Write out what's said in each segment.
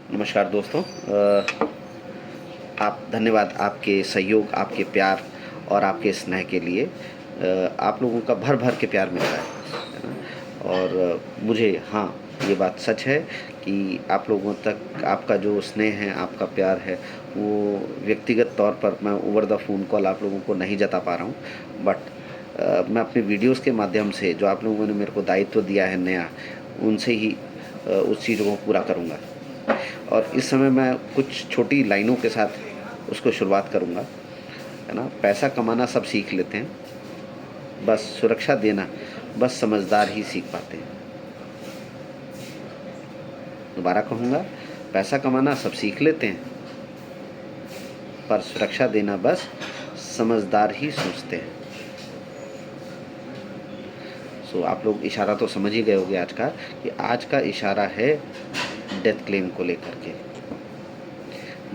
नमस्कार दोस्तों। आप धन्यवाद आपके सहयोग, आपके प्यार और आपके स्नेह के लिए। आप लोगों का भर भर के प्यार मिल रहा है ना। और मुझे हाँ, ये बात सच है कि आप लोगों तक आपका जो स्नेह है, आपका प्यार है, वो व्यक्तिगत तौर पर मैं ओवर द फ़ोन कॉल आप लोगों को नहीं जता पा रहा हूँ। बट मैं अपने वीडियोज़ के माध्यम से जो आप लोगों ने मेरे को दायित्व दिया है नया, उनसे ही उस चीज़ों को पूरा करूँगा। और इस समय मैं कुछ छोटी लाइनों के साथ उसको शुरुआत करूँगा, है ना। पैसा कमाना सब सीख लेते हैं, बस सुरक्षा देना बस समझदार ही सीख पाते हैं। दोबारा कहूँगा, पैसा कमाना सब सीख लेते हैं, पर सुरक्षा देना बस समझदार ही सोचते हैं। सो आप लोग इशारा तो समझ ही गए होंगे आज का, कि आज का इशारा है डेथ क्लेम को लेकर के,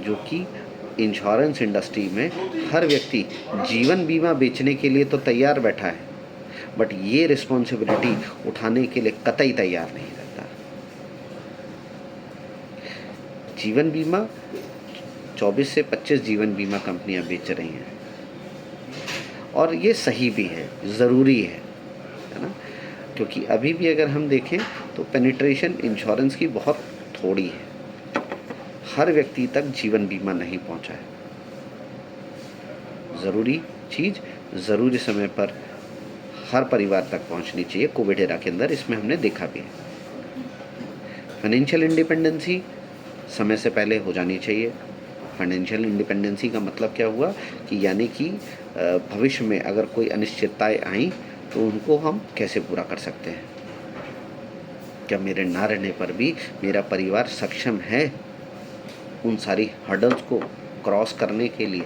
जो कि इंश्योरेंस इंडस्ट्री में हर व्यक्ति जीवन बीमा बेचने के लिए तो तैयार बैठा है, बट ये रिस्पॉन्सिबिलिटी उठाने के लिए कतई तैयार नहीं रहता। जीवन बीमा 24 से 25 जीवन बीमा कंपनियां बेच रही हैं, और ये सही भी है, ज़रूरी है ना। क्योंकि अभी भी अगर हम देखें तो पेनिट्रेशन इंश्योरेंस की बहुत थोड़ी है, हर व्यक्ति तक जीवन बीमा नहीं पहुंचा है। ज़रूरी चीज़ ज़रूरी समय पर हर परिवार तक पहुंचनी चाहिए। कोविड एरा के अंदर इसमें हमने देखा भी है। फाइनेंशियल इंडिपेंडेंसी समय से पहले हो जानी चाहिए। फाइनेंशियल इंडिपेंडेंसी का मतलब क्या हुआ कि यानी कि भविष्य में अगर कोई अनिश्चितताएं आई तो उनको हम कैसे पूरा कर सकते हैं। क्या मेरे ना रहने पर भी मेरा परिवार सक्षम है उन सारी हर्डल्स को क्रॉस करने के लिए।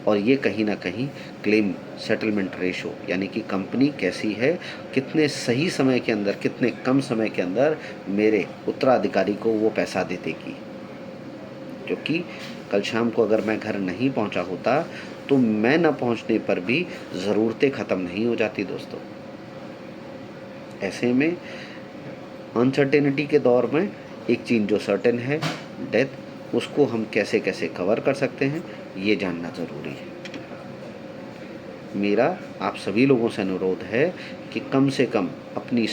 और ये कहीं ना कहीं क्लेम सेटलमेंट रेशो, यानी कि कंपनी कैसी है, कितने सही समय के अंदर, कितने कम समय के अंदर मेरे उत्तराधिकारी को वो पैसा दे देगी। क्योंकि कल शाम को अगर मैं घर नहीं पहुंचा होता तो मैं न पहुंचने पर भी ज़रूरतें ख़त्म नहीं हो जाती दोस्तों। ऐसे में अनसर्टेनिटी के दौर में एक चीज़ जो सर्टेन है, डेथ, उसको हम कैसे कैसे कवर कर सकते हैं ये जानना ज़रूरी है। मेरा आप सभी लोगों से अनुरोध है कि कम से कम अपनी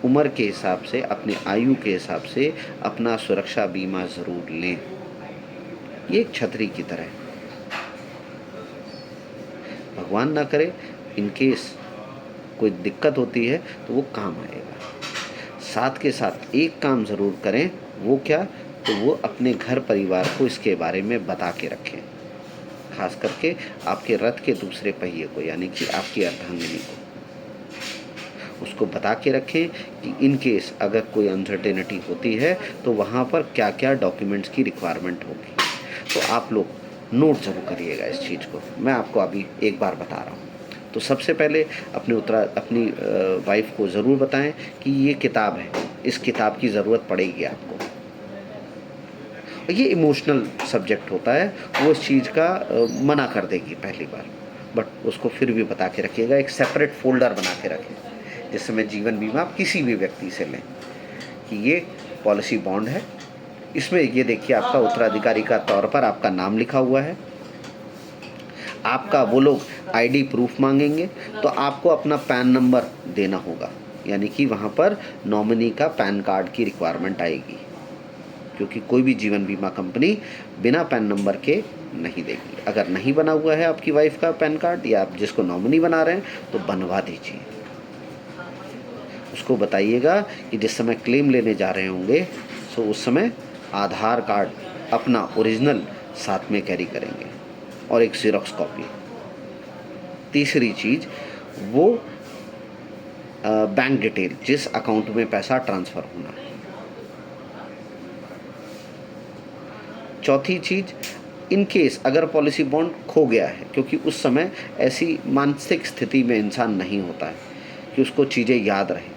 उम्र के हिसाब से, अपनी आयु के हिसाब से अपना सुरक्षा बीमा ज़रूर लें। ये एक छतरी की तरह है, भगवान ना करे इन केस कोई दिक्कत होती है तो वो काम आएगा। साथ के साथ एक काम ज़रूर करें, वो क्या, तो वो अपने घर परिवार को इसके बारे में बता के रखें। खास करके आपके रथ के दूसरे पहिए को, यानी कि आपकी अर्धांगिनी को, उसको बता के रखें कि इन केस अगर कोई अनसर्टेनिटी होती है तो वहाँ पर क्या क्या डॉक्यूमेंट्स की रिक्वायरमेंट होगी। तो आप लोग नोट ज़रूर करिएगा इस चीज़ को, मैं आपको अभी एक बार बता रहा हूँ। तो सबसे पहले अपनी वाइफ को ज़रूर बताएं कि ये किताब है, इस किताब की ज़रूरत पड़ेगी आपको। ये इमोशनल सब्जेक्ट होता है, वो इस चीज़ का मना कर देगी पहली बार, बट उसको फिर भी बता के रखिएगा। एक सेपरेट फ़ोल्डर बना के रखें जिसमें जीवन बीमा आप किसी भी व्यक्ति से लें कि ये पॉलिसी बॉन्ड है, इसमें ये देखिए आपका उत्तराधिकारी का तौर पर आपका नाम लिखा हुआ है। आपका वो लोग आईडी प्रूफ मांगेंगे तो आपको अपना पैन नंबर देना होगा, यानी कि वहाँ पर नॉमिनी का पैन कार्ड की रिक्वायरमेंट आएगी, क्योंकि कोई भी जीवन बीमा कंपनी बिना पैन नंबर के नहीं देगी। अगर नहीं बना हुआ है आपकी वाइफ का पैन कार्ड, या आप जिसको नॉमिनी बना रहे हैं, तो बनवा दीजिए। उसको बताइएगा कि जिस समय क्लेम लेने जा रहे होंगे तो उस समय आधार कार्ड अपना ओरिजिनल साथ में कैरी करेंगे और एक ज़ेरॉक्स कॉपी। तीसरी चीज़, वो बैंक डिटेल, जिस अकाउंट में पैसा ट्रांसफ़र होना है। चौथी चीज़, इन केस अगर पॉलिसी बॉन्ड खो गया है, क्योंकि उस समय ऐसी मानसिक स्थिति में इंसान नहीं होता है कि उसको चीज़ें याद रहें,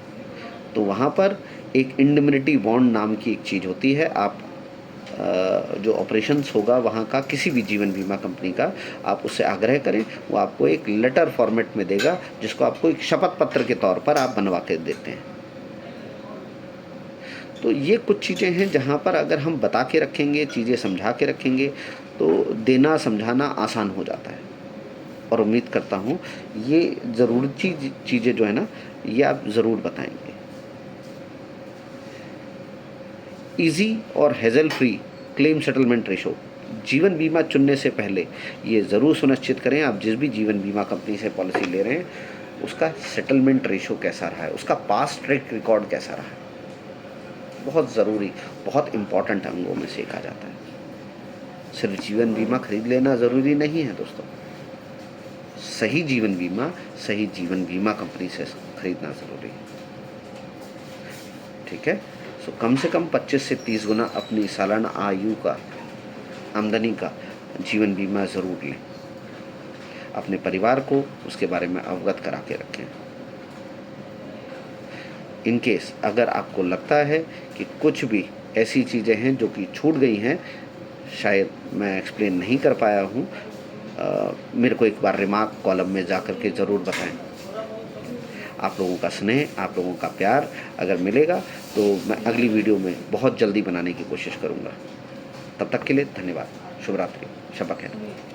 तो वहाँ पर एक इंडemnity बॉन्ड नाम की एक चीज़ होती है। आप जो ऑपरेशंस होगा वहाँ का, किसी भी जीवन बीमा कंपनी का, आप उससे आग्रह करें, वो आपको एक लेटर फॉर्मेट में देगा, जिसको आपको एक शपथ पत्र के तौर पर आप बनवा के देते हैं। तो ये कुछ चीज़ें हैं जहाँ पर अगर हम बता के रखेंगे, चीज़ें समझा के रखेंगे, तो देना समझाना आसान हो जाता है। और उम्मीद करता हूँ ये ज़रूरी चीज़ें जो है ना, ये आप ज़रूर बताएँगे। ईज़ी और Hazel free claim settlement ratio, जीवन बीमा चुनने से पहले ये ज़रूर सुनिश्चित करें आप जिस भी जीवन बीमा कंपनी से पॉलिसी ले रहे हैं, उसका सेटलमेंट रेशो कैसा रहा है, उसका पास्ट ट्रैक रिकॉर्ड कैसा रहा है। बहुत ज़रूरी, बहुत इम्पोर्टेंट अंगों में से एक आ जाता है। सिर्फ जीवन बीमा खरीद लेना ज़रूरी नहीं है दोस्तों। सही जीवन बीमा कंपनी से खरीदना ज़रूरी है। ठीक है? सो कम से कम 25 से 30 गुना अपनी सालाना आमदनी का जीवन बीमा ज़रूर लें। अपने परिवार को उसके बारे में अवगत करा के रखें। इन केस अगर आपको लगता है कि कुछ भी ऐसी चीज़ें हैं जो कि छूट गई हैं, शायद मैं एक्सप्लेन नहीं कर पाया हूँ, मेरे को एक बार रिमार्क कॉलम में जा कर के ज़रूर बताएं। आप लोगों का स्नेह, आप लोगों का प्यार अगर मिलेगा तो मैं अगली वीडियो में बहुत जल्दी बनाने की कोशिश करूँगा। तब तक के लिए धन्यवाद। शुभ रात्रि। शब्बा खैर।